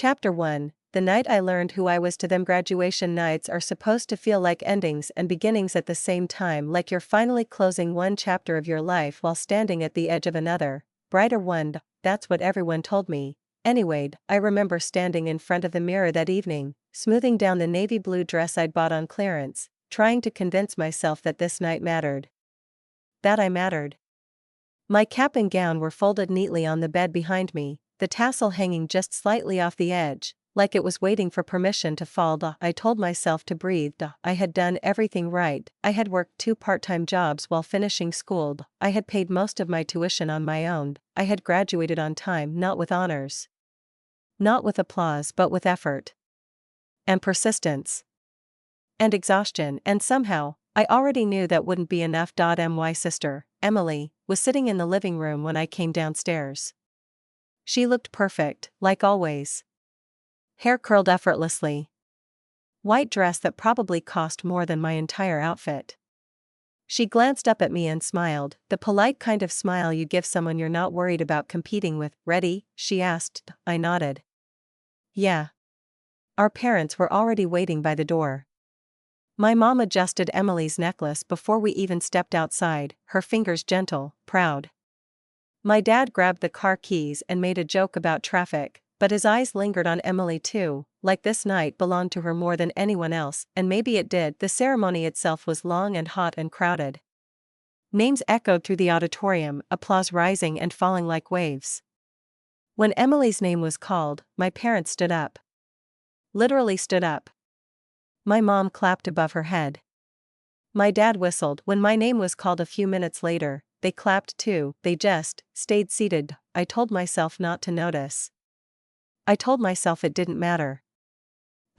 Chapter 1. The night I learned who I was to them. Graduation nights are supposed to feel like endings and beginnings at the same time, like you're finally closing one chapter of your life while standing at the edge of another, brighter one. That's what everyone told me. Anyway, I remember standing in front of the mirror that evening, smoothing down the navy blue dress I'd bought on clearance, trying to convince myself that this night mattered. That I mattered. My cap and gown were folded neatly on the bed behind me, the tassel hanging just slightly off the edge, like it was waiting for permission to fall. I told myself to breathe. I had done everything right. I had worked 2 part-time jobs while finishing school. I had paid most of my tuition on my own. I had graduated on time, not with honors. Not with applause, but with effort. And persistence. And exhaustion, and somehow, I already knew that wouldn't be enough. My sister, Emily, was sitting in the living room when I came downstairs. She looked perfect, like always. Hair curled effortlessly. White dress that probably cost more than my entire outfit. She glanced up at me and smiled, the polite kind of smile you give someone you're not worried about competing with. "Ready?" she asked. I nodded. Yeah. Our parents were already waiting by the door. My mom adjusted Emily's necklace before we even stepped outside, her fingers gentle, proud. My dad grabbed the car keys and made a joke about traffic, but his eyes lingered on Emily too, like this night belonged to her more than anyone else, and maybe it did. The ceremony itself was long and hot and crowded. Names echoed through the auditorium, applause rising and falling like waves. When Emily's name was called, my parents stood up. Literally stood up. My mom clapped above her head. My dad whistled. When my name was called a few minutes later, they clapped too. They just stayed seated. I told myself not to notice. I told myself it didn't matter.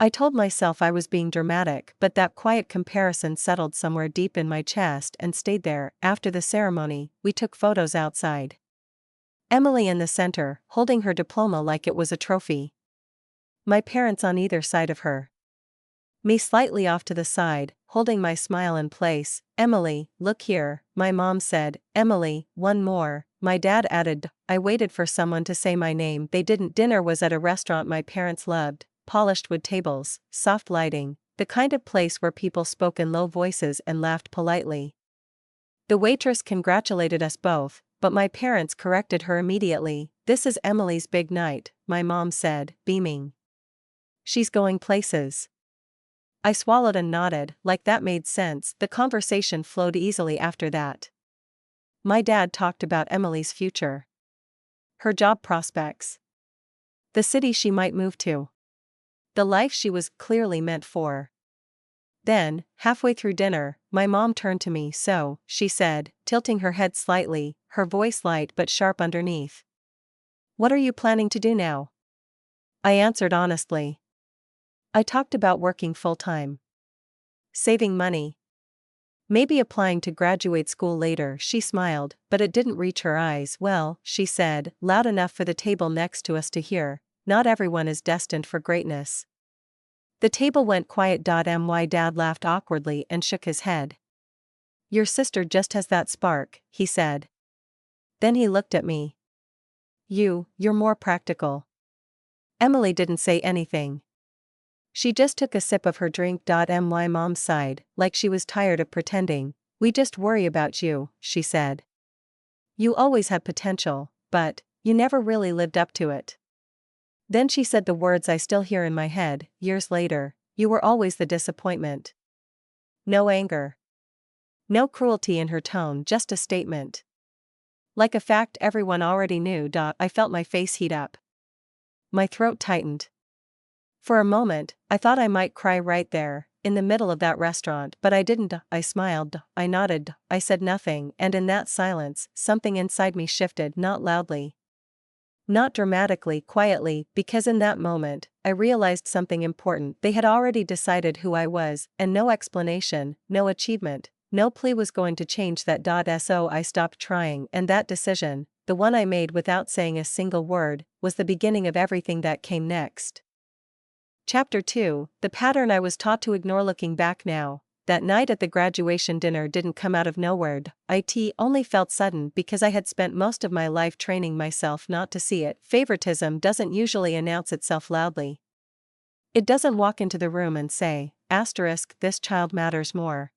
I told myself I was being dramatic, but that quiet comparison settled somewhere deep in my chest and stayed there. After the ceremony, we took photos outside. Emily in the center, holding her diploma like it was a trophy. My parents on either side of her. Me slightly off to the side, holding my smile in place. "Emily, look here," my mom said. "Emily, one more," my dad added. I waited for someone to say my name. They didn't. Dinner was at a restaurant my parents loved, polished wood tables, soft lighting, the kind of place where people spoke in low voices and laughed politely. The waitress congratulated us both, but my parents corrected her immediately. "This is Emily's big night," my mom said, beaming. "She's going places." I swallowed and nodded, like that made sense. The conversation flowed easily after that. My dad talked about Emily's future. Her job prospects. The city she might move to. The life she was clearly meant for. Then, halfway through dinner, my mom turned to me. "So," she said, tilting her head slightly, her voice light but sharp underneath. "What are you planning to do now?" I answered honestly. I talked about working full-time. Saving money. Maybe applying to graduate school later. She smiled, but it didn't reach her eyes. "Well," she said, loud enough for the table next to us to hear, "not everyone is destined for greatness." The table went quiet. My dad laughed awkwardly and shook his head. "Your sister just has that spark," he said. Then he looked at me. You're more practical." Emily didn't say anything. She just took a sip of her drink. My mom sighed, like she was tired of pretending. "We just worry about you," she said. "You always had potential, but you never really lived up to it." Then she said the words I still hear in my head, years later, "You were always the disappointment." No anger. No cruelty in her tone, just a statement. Like a fact everyone already knew. I felt my face heat up. My throat tightened. For a moment, I thought I might cry right there, in the middle of that restaurant, but I didn't. I smiled, I nodded, I said nothing, and in that silence, something inside me shifted. Not loudly. Not dramatically, quietly, because in that moment, I realized something important. They had already decided who I was, and no explanation, no achievement, no plea was going to change that. So I stopped trying, and that decision, the one I made without saying a single word, was the beginning of everything that came next. Chapter 2. The pattern I was taught to ignore. Looking back now, That night at the graduation dinner didn't come out of nowhere. It only felt sudden because I had spent most of my life training myself not to see it. Favoritism doesn't usually announce itself loudly. It doesn't walk into the room and say, this child matters more.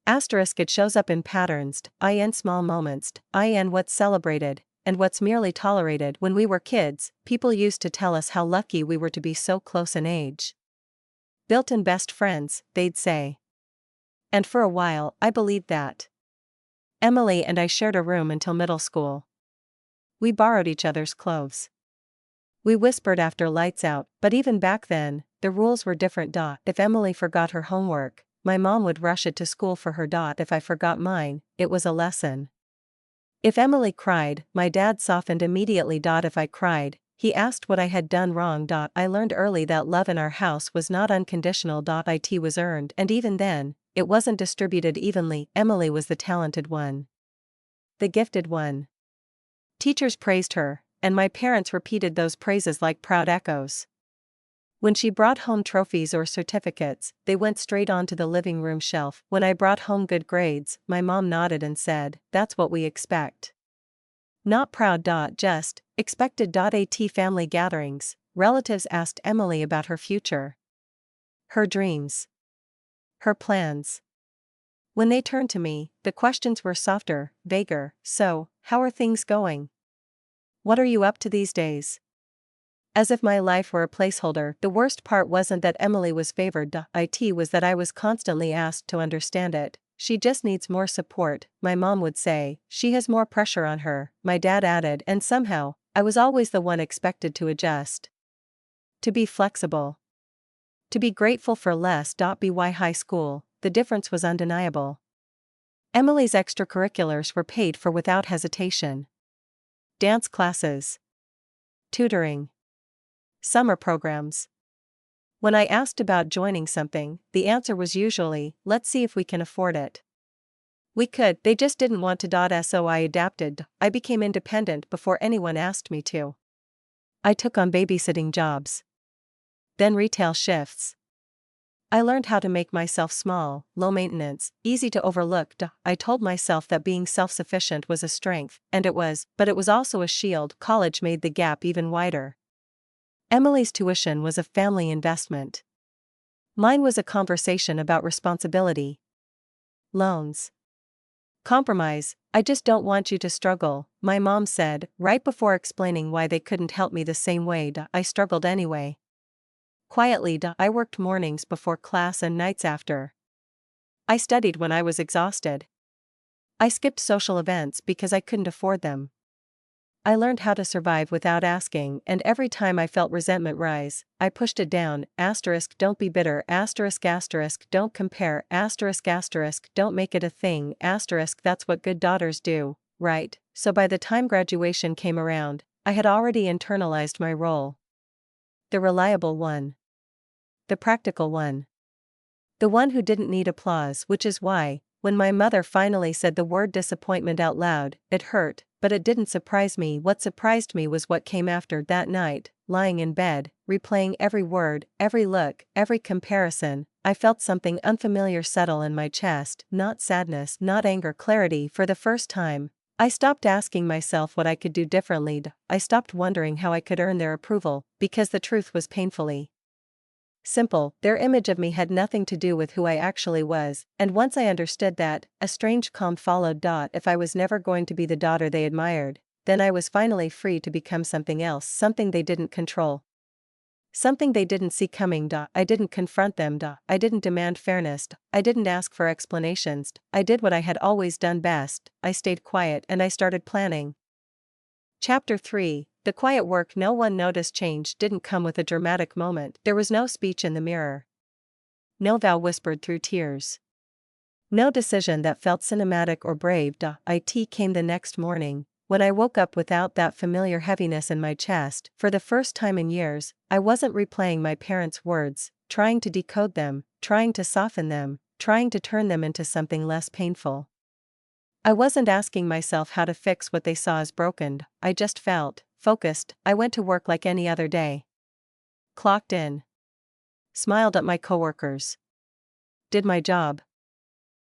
It shows up in patterns, in small moments, in what's celebrated, and what's merely tolerated. When we were kids, people used to tell us how lucky we were to be so close in age. Built-in best friends, they'd say. And for a while, I believed that. Emily and I shared a room until middle school. We borrowed each other's clothes. We whispered after lights out, but even back then, the rules were different. If Emily forgot her homework, my mom would rush it to school for her. If I forgot mine, it was a lesson. If Emily cried, my dad softened immediately. If I cried, he asked what I had done wrong. I learned early that love in our house was not unconditional. It was earned, and even then, it wasn't distributed evenly. Emily was the talented one, the gifted one. Teachers praised her, and my parents repeated those praises like proud echoes. When she brought home trophies or certificates, they went straight onto the living room shelf. When I brought home good grades, my mom nodded and said, "That's what we expect." Not proud. Just expected. At family gatherings, relatives asked Emily about her future, her dreams, her plans. When they turned to me, the questions were softer, vaguer. So, how are things going? What are you up to these days? As if my life were a placeholder. The worst part wasn't that Emily was favored. It was that I was constantly asked to understand it. She just needs more support, my mom would say. She has more pressure on her, my dad added, and somehow, I was always the one expected to adjust. To be flexible. To be grateful for less. By high school, the difference was undeniable. Emily's extracurriculars were paid for without hesitation. Dance classes, tutoring, summer programs. When I asked about joining something, the answer was usually, let's see if we can afford it. We could, they just didn't want to. So I adapted. I became independent before anyone asked me to. I took on babysitting jobs. Then retail shifts. I learned how to make myself small, low maintenance, easy to overlook. I told myself that being self-sufficient was a strength, and it was, but it was also a shield. College made the gap even wider. Emily's tuition was a family investment. Mine was a conversation about responsibility. Loans. Compromise. I just don't want you to struggle, my mom said, right before explaining why they couldn't help me the same way. I struggled anyway. Quietly. I worked mornings before class and nights after. I studied when I was exhausted. I skipped social events because I couldn't afford them. I learned how to survive without asking, and every time I felt resentment rise, I pushed it down. Don't be bitter. Don't compare. Don't make it a thing. That's what good daughters do, right? So by the time graduation came around, I had already internalized my role. The reliable one. The practical one. The one who didn't need applause, which is why, when my mother finally said the word disappointment out loud, it hurt, but it didn't surprise me. What surprised me was what came after. That night, lying in bed, replaying every word, every look, every comparison, I felt something unfamiliar settle in my chest. Not sadness, not anger, clarity. For the first time, I stopped asking myself what I could do differently. I stopped wondering how I could earn their approval, because the truth was painfully simple. Their image of me had nothing to do with who I actually was, and once I understood that, a strange calm followed. If I was never going to be the daughter they admired, then I was finally free to become something else, something they didn't control. Something they didn't see coming. I didn't confront them. I didn't demand fairness. I didn't ask for explanations. I did what I had always done best. I stayed quiet and I started planning. Chapter 3. The quiet work. No one noticed. Change didn't come with a dramatic moment. There was no speech in the mirror. No vow whispered through tears. No decision that felt cinematic or brave. It came the next morning, when I woke up without that familiar heaviness in my chest. For the first time in years, I wasn't replaying my parents' words, trying to decode them, trying to soften them, trying to turn them into something less painful. I wasn't asking myself how to fix what they saw as broken. I just felt focused. I went to work like any other day. Clocked in. Smiled at my coworkers. did my job.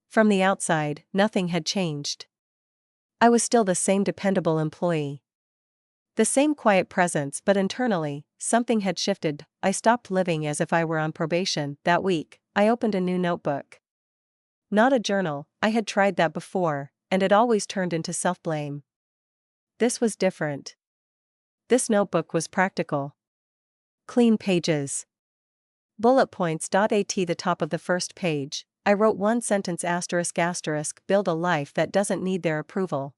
From the outside, nothing had changed. I was still the same dependable employee. The same quiet presence, but internally, something had shifted. I stopped living as if I were on probation. That week, I opened a new notebook. Not a journal, I had tried that before, and it always turned into self-blame. This was different. This notebook was practical. Clean pages. Bullet points. At the top of the first page, I wrote one sentence ***, build a life that doesn't need their approval.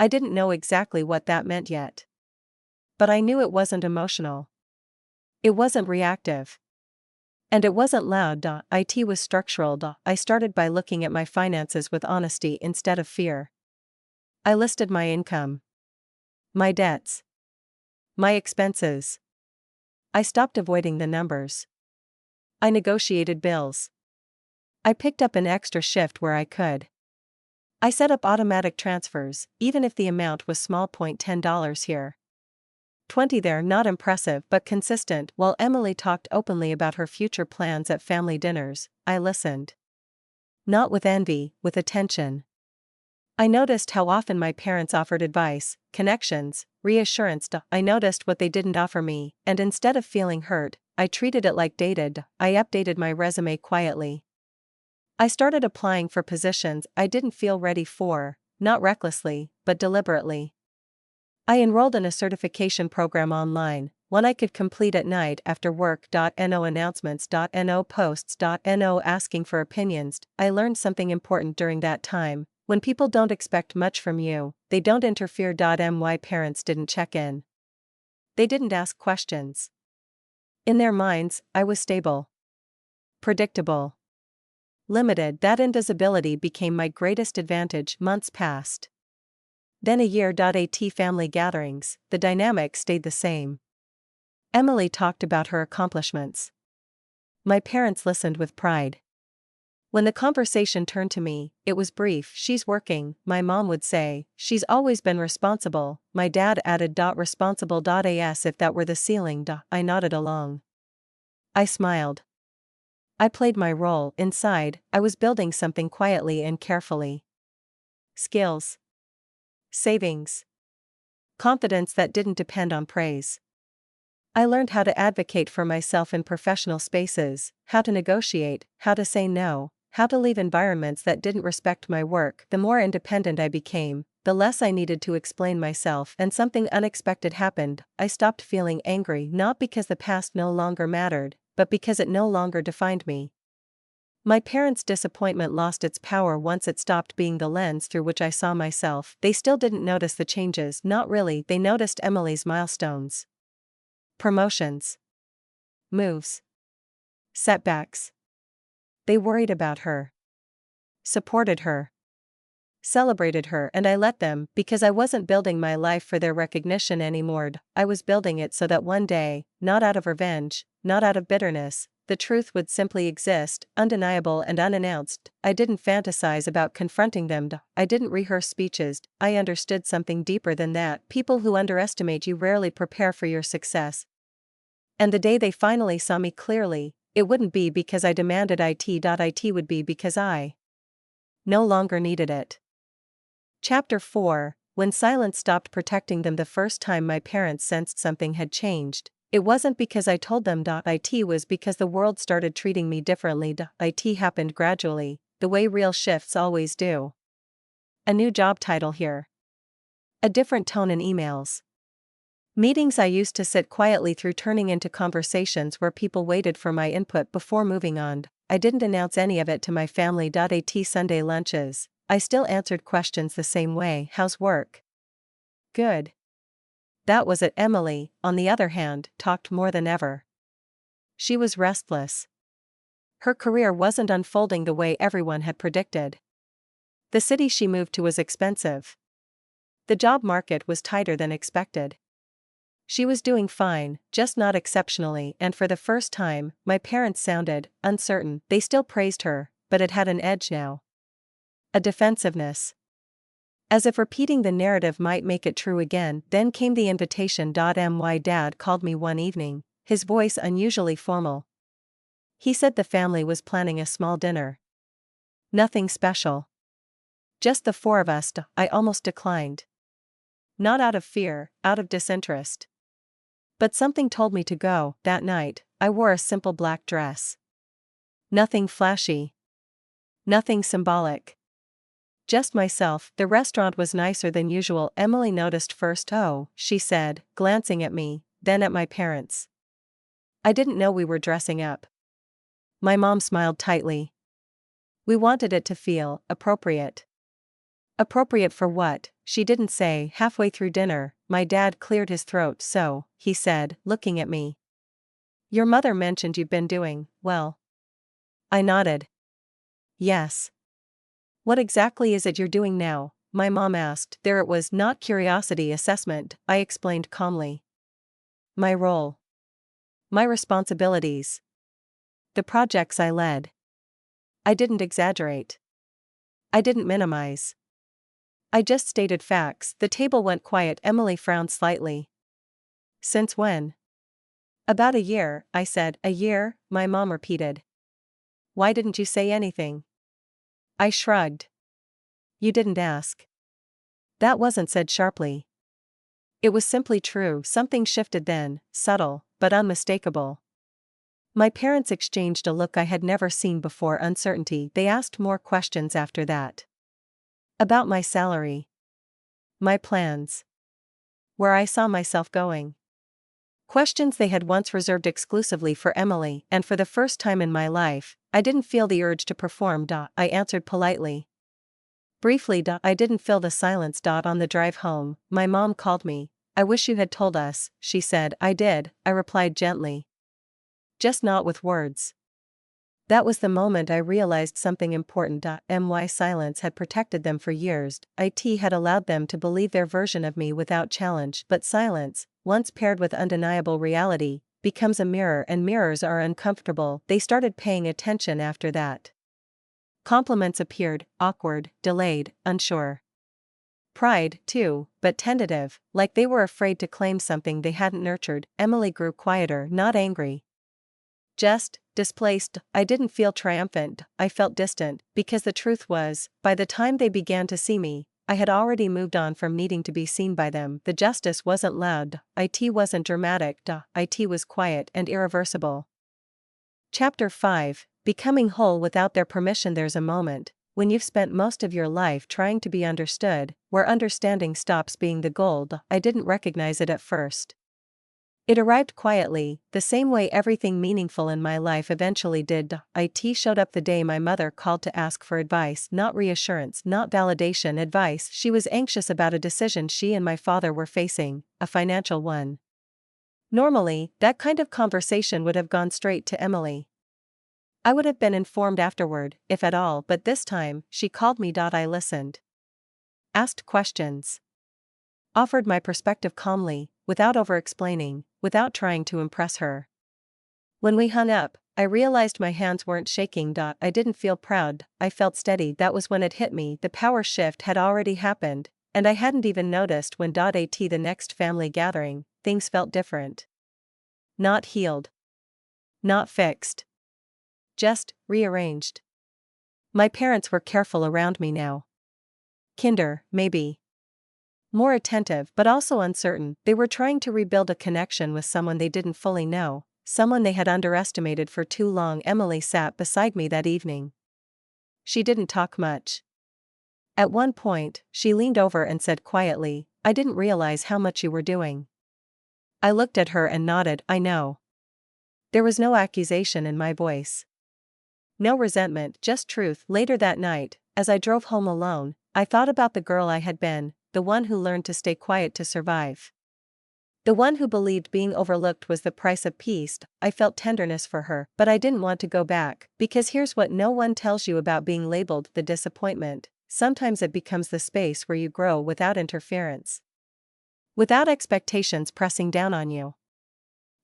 I didn't know exactly what that meant yet. But I knew it wasn't emotional. It wasn't reactive. And it wasn't loud. It was structural. I started by looking at my finances with honesty instead of fear. I listed my income, my debts, my expenses. I stopped avoiding the numbers. I negotiated bills. I picked up an extra shift where I could. I set up automatic transfers, even if the amount was small. $10 here, 20 there. Not impressive but consistent. While Emily talked openly about her future plans at family dinners, I listened. Not with envy, with attention. I noticed how often my parents offered advice, connections, reassurance. I noticed what they didn't offer me, and instead of feeling hurt, I treated it like dated. I updated my resume quietly. I started applying for positions I didn't feel ready for, not recklessly, but deliberately. I enrolled in a certification program online, one I could complete at night after work. No announcements. No posts. No asking for opinions. I learned something important during that time. When people don't expect much from you, they don't interfere. My parents didn't check in. They didn't ask questions. In their minds, I was stable, predictable, limited. That invisibility became my greatest advantage. Months passed. Then a year. At family gatherings, the dynamic stayed the same. Emily talked about her accomplishments. My parents listened with pride. When the conversation turned to me, it was brief. She's working, my mom would say. She's always been responsible, my dad added. Responsible. As if that were the ceiling. I nodded along. I smiled. I played my role. Inside, I was building something quietly and carefully. Skills. Savings. Confidence that didn't depend on praise. I learned how to advocate for myself in professional spaces, how to negotiate, how to say no, how to leave environments that didn't respect my work. The more independent I became, the less I needed to explain myself. And something unexpected happened. I stopped feeling angry, not because the past no longer mattered, but because it no longer defined me. My parents' disappointment lost its power once it stopped being the lens through which I saw myself. They still didn't notice the changes. Not really. They noticed Emily's milestones. Promotions. Moves. Setbacks. They worried about her. Supported her. Celebrated her. And I let them, because I wasn't building my life for their recognition anymore. I was building it so that one day, not out of revenge, not out of bitterness, the truth would simply exist, undeniable and unannounced. I didn't fantasize about confronting them. I didn't rehearse speeches. I understood something deeper than that. People who underestimate you rarely prepare for your success. And the day they finally saw me clearly, it wouldn't be because I demanded it. It would be because I no longer needed it. Chapter 4. When silence stopped protecting them. The first time my parents sensed something had changed, it wasn't because I told them. It was because the world started treating me differently. It happened gradually, the way real shifts always do. A new job title here. A different tone in emails. Meetings I used to sit quietly through turning into conversations where people waited for my input before moving on. I didn't announce any of it to my family. At Sunday lunches, I still answered questions the same way. How's work? Good. That was it. Emily, on the other hand, talked more than ever. She was restless. Her career wasn't unfolding the way everyone had predicted. The city she moved to was expensive. The job market was tighter than expected. She was doing fine, just not exceptionally, and for the first time, my parents sounded uncertain. They still praised her, but it had an edge now. A defensiveness. As if repeating the narrative might make it true again. Then came the invitation. My dad called me one evening, his voice unusually formal. He said the family was planning a small dinner. Nothing special. Just the four of us. I almost declined. Not out of fear, out of disinterest. But something told me to go. That night, I wore a simple black dress. Nothing flashy. Nothing symbolic. Just myself. The restaurant was nicer than usual. Emily noticed first. Oh, she said, glancing at me, then at my parents. I didn't know we were dressing up. My mom smiled tightly. We wanted it to feel appropriate. Appropriate for what? She didn't say. Halfway through dinner, my dad cleared his throat. So, he said, looking at me. Your mother mentioned you've been doing well. I nodded. Yes. What exactly is it you're doing now? My mom asked. There it was, not curiosity assessment, I explained calmly. My role. My responsibilities. The projects I led. I didn't exaggerate. I didn't minimize. I just stated facts. The table went quiet. Emily frowned slightly. Since when? About a year, I said. A year, my mom repeated. Why didn't you say anything? I shrugged. You didn't ask. That wasn't said sharply. It was simply true. Something shifted then, subtle, but unmistakable. My parents exchanged a look I had never seen before. Uncertainty. They asked more questions after that. About my salary. My plans. Where I saw myself going. Questions they had once reserved exclusively for Emily, and for the first time in my life, I didn't feel the urge to perform. I answered politely. Briefly. I didn't fill the silence. On the drive home, my mom called me. I wish you had told us, she said. I did, I replied gently. Just not with words. That was the moment I realized something important. My silence had protected them for years. It had allowed them to believe their version of me without challenge. But silence, once paired with undeniable reality, becomes a mirror, and mirrors are uncomfortable. They started paying attention after that. Compliments appeared, awkward, delayed, unsure. Pride, too, but tentative, like they were afraid to claim something they hadn't nurtured. Emily grew quieter, not angry. Just displaced. I didn't feel triumphant, I felt distant, because the truth was, by the time they began to see me, I had already moved on from needing to be seen by them. The justice wasn't loud, it wasn't dramatic, it was quiet and irreversible. Chapter 5, Becoming Whole Without Their Permission. There's a moment, when you've spent most of your life trying to be understood, where understanding stops being the goal. I didn't recognize it at first. It arrived quietly, the same way everything meaningful in my life eventually did. It showed up the day my mother called to ask for advice, not reassurance, not validation, advice. She was anxious about a decision she and my father were facing, a financial one. Normally, that kind of conversation would have gone straight to Emily. I would have been informed afterward, if at all, but this time, she called me. I listened. Asked questions. Offered my perspective calmly, without over-explaining, without trying to impress her. When we hung up, I realized my hands weren't shaking. I didn't feel proud, I felt steady. That was when it hit me, the power shift had already happened, and I hadn't even noticed when. At the next family gathering, things felt different. Not healed. Not fixed. Just rearranged. My parents were careful around me now. Kinder, maybe. More attentive, but also uncertain. They were trying to rebuild a connection with someone they didn't fully know, someone they had underestimated for too long. Emily sat beside me that evening. She didn't talk much. At one point, she leaned over and said quietly, I didn't realize how much you were doing. I looked at her and nodded. I know. There was no accusation in my voice. No resentment, just truth. Later that night, as I drove home alone, I thought about the girl I had been, the one who learned to stay quiet to survive. The one who believed being overlooked was the price of peace. I felt tenderness for her, but I didn't want to go back, because here's what no one tells you about being labeled: the disappointment. Sometimes it becomes the space where you grow without interference. Without expectations pressing down on you.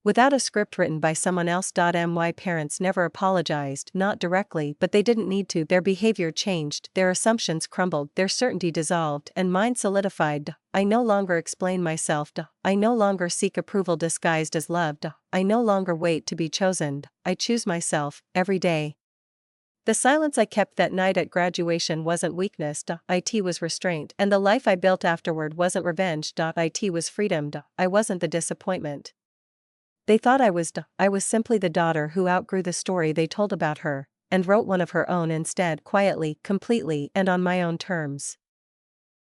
Without a script written by someone else. My parents never apologized, not directly, but they didn't need to. Their behavior changed, their assumptions crumbled, their certainty dissolved, and mine solidified. I no longer explain myself. I no longer seek approval disguised as love. I no longer wait to be chosen. I choose myself, every day. The silence I kept that night at graduation wasn't weakness. It was restraint. And the life I built afterward wasn't revenge. It was freedom. I wasn't the disappointment they thought I was. I was simply the daughter who outgrew the story they told about her, and wrote one of her own instead, quietly, completely, and on my own terms.